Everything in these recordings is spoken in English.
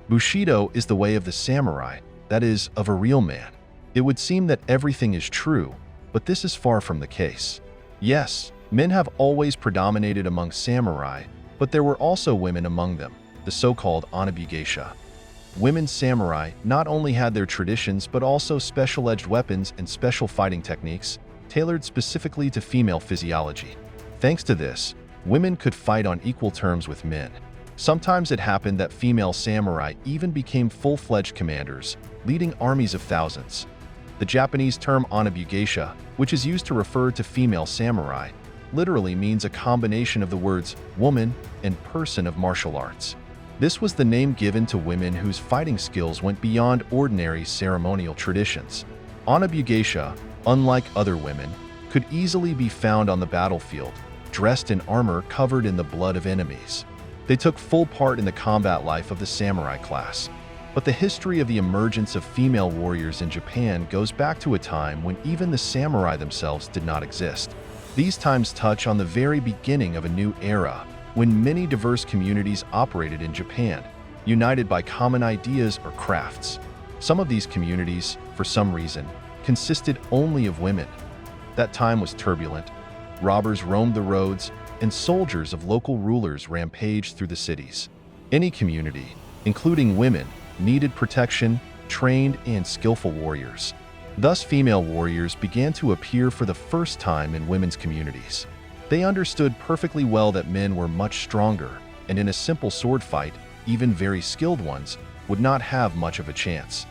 Bushido is the way of the samurai, that is, of a real man. It would seem that everything is true, but this is far from the case. Yes, men have always predominated among samurai, but there were also women among them, the so-called Onna-Bugeisha. Women samurai not only had their traditions but also special-edged weapons and special fighting techniques tailored specifically to female physiology. Thanks to this, women could fight on equal terms with men. Sometimes it happened that female samurai even became full-fledged commanders, leading armies of thousands. The Japanese term Onna-Bugeisha, which is used to refer to female samurai, literally means a combination of the words woman and person of martial arts. This was the name given to women whose fighting skills went beyond ordinary ceremonial traditions. Onna-Bugeisha, unlike other women, could easily be found on the battlefield, dressed in armor covered in the blood of enemies. They took full part in the combat life of the samurai class. But the history of the emergence of female warriors in Japan goes back to a time when even the samurai themselves did not exist. These times touch on the very beginning of a new era, when many diverse communities operated in Japan, united by common ideas or crafts. Some of these communities, for some reason, consisted only of women. That time was turbulent. Robbers roamed the roads, and soldiers of local rulers rampaged through the cities. Any community, including women, needed protection, trained and skillful warriors. Thus, female warriors began to appear for the first time in women's communities. They understood perfectly well that men were much stronger, and in a simple sword fight, even very skilled ones would not have much of a chance.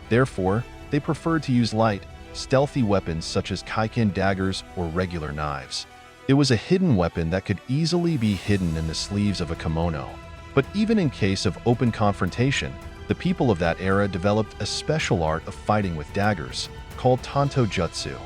Therefore, they preferred to use light, stealthy weapons such as kaiken daggers or regular knives. It was a hidden weapon that could easily be hidden in the sleeves of a kimono. But even in case of open confrontation, the people of that era developed a special art of fighting with daggers, called tanto jutsu.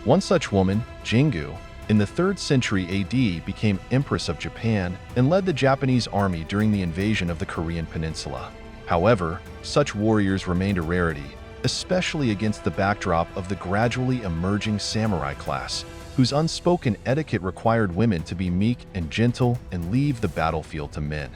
One such woman, Jingu, in the 3rd century AD became Empress of Japan and led the Japanese army during the invasion of the Korean peninsula. However, such warriors remained a rarity, especially against the backdrop of the gradually emerging samurai class, whose unspoken etiquette required women to be meek and gentle and leave the battlefield to men.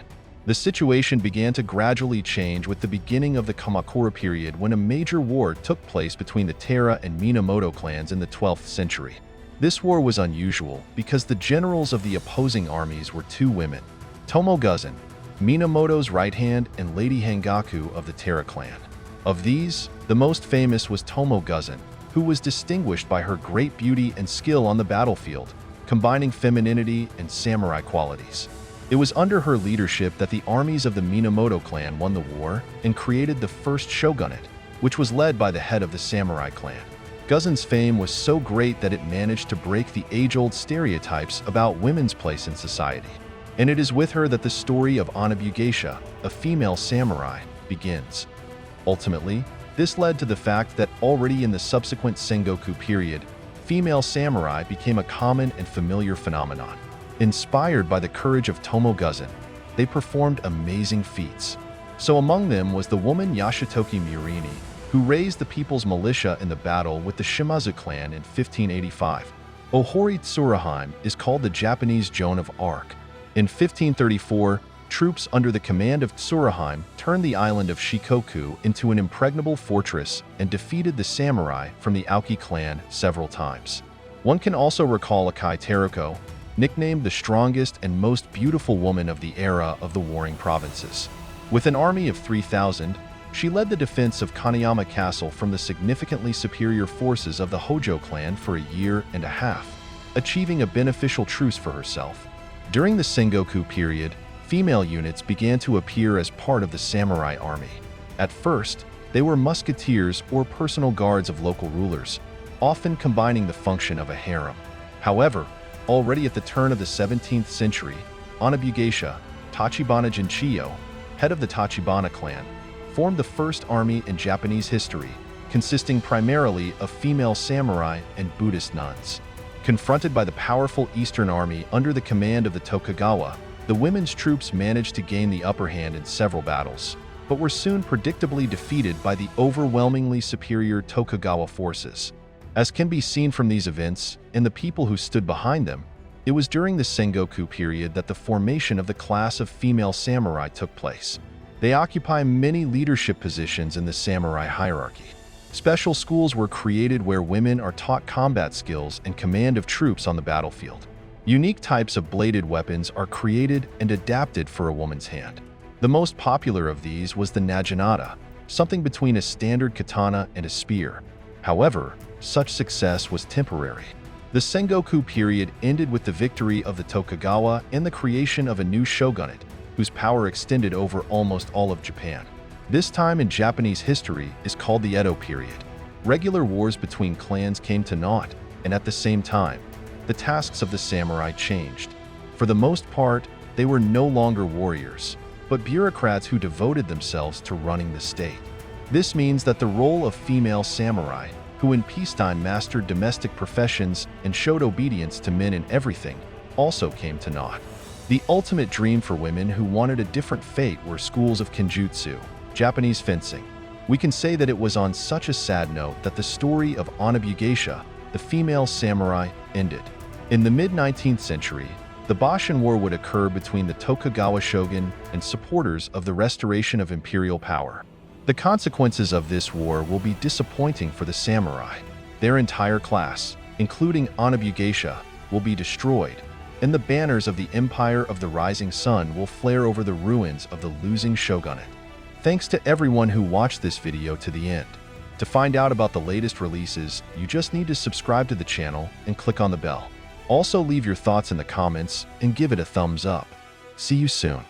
The situation began to gradually change with the beginning of the Kamakura period, when a major war took place between the Taira and Minamoto clans in the 12th century. This war was unusual because the generals of the opposing armies were 2 women, Tomoe Gozen, Minamoto's right hand, and Lady Hangaku of the Taira clan. Of these, the most famous was Tomoe Gozen, who was distinguished by her great beauty and skill on the battlefield, combining femininity and samurai qualities. It was under her leadership that the armies of the Minamoto clan won the war and created the first shogunate, which was led by the head of the samurai clan. Gozen's fame was so great that it managed to break the age-old stereotypes about women's place in society. And it is with her that the story of Onna-Bugeisha, a female samurai, begins. Ultimately, this led to the fact that already in the subsequent Sengoku period, female samurai became a common and familiar phenomenon. Inspired by the courage of Tomoe Gozen, they performed amazing feats. So among them was the woman Yashitoki Murini, who raised the people's militia in the battle with the Shimazu clan in 1585. Ohori Tsurahime is called the Japanese Joan of Arc. In 1534, troops under the command of Tsurahime turned the island of Shikoku into an impregnable fortress and defeated the samurai from the Aoki clan several times. One can also recall Akai Teruko, nicknamed the strongest and most beautiful woman of the era of the warring provinces. With an army of 3,000, she led the defense of Kaneyama Castle from the significantly superior forces of the Hojo clan for a year and a half, achieving a beneficial truce for herself. During the Sengoku period, female units began to appear as part of the samurai army. At first, they were musketeers or personal guards of local rulers, often combining the function of a harem. However, already at the turn of the 17th century, Onna-Bugeisha, Tachibana Jinchiyo, head of the Tachibana clan, formed the first army in Japanese history, consisting primarily of female samurai and Buddhist nuns. Confronted by the powerful Eastern army under the command of the Tokugawa, the women's troops managed to gain the upper hand in several battles, but were soon predictably defeated by the overwhelmingly superior Tokugawa forces. As can be seen from these events and the people who stood behind them, it was during the Sengoku period that the formation of the class of female samurai took place. They occupy many leadership positions in the samurai hierarchy. Special schools were created where women are taught combat skills and command of troops on the battlefield. Unique types of bladed weapons are created and adapted for a woman's hand. The most popular of these was the naginata, something between a standard katana and a spear. However, such success was temporary. The Sengoku period ended with the victory of the Tokugawa and the creation of a new shogunate, whose power extended over almost all of Japan. This time in Japanese history is called the Edo period. Regular wars between clans came to naught, and at the same time, the tasks of the samurai changed. For the most part, they were no longer warriors, but bureaucrats who devoted themselves to running the state. This means that the role of female samurai, who in peacetime mastered domestic professions and showed obedience to men in everything, also came to naught. The ultimate dream for women who wanted a different fate were schools of kenjutsu, Japanese fencing. We can say that it was on such a sad note that the story of Onna-Bugeisha, the female samurai, ended. In the mid-19th century, the Boshin War would occur between the Tokugawa shogun and supporters of the restoration of imperial power. The consequences of this war will be disappointing for the samurai. Their entire class, including Onna-Bugeisha, will be destroyed, and the banners of the Empire of the Rising Sun will flare over the ruins of the losing shogunate. Thanks to everyone who watched this video to the end. To find out about the latest releases, you just need to subscribe to the channel and click on the bell. Also leave your thoughts in the comments and give it a thumbs up. See you soon.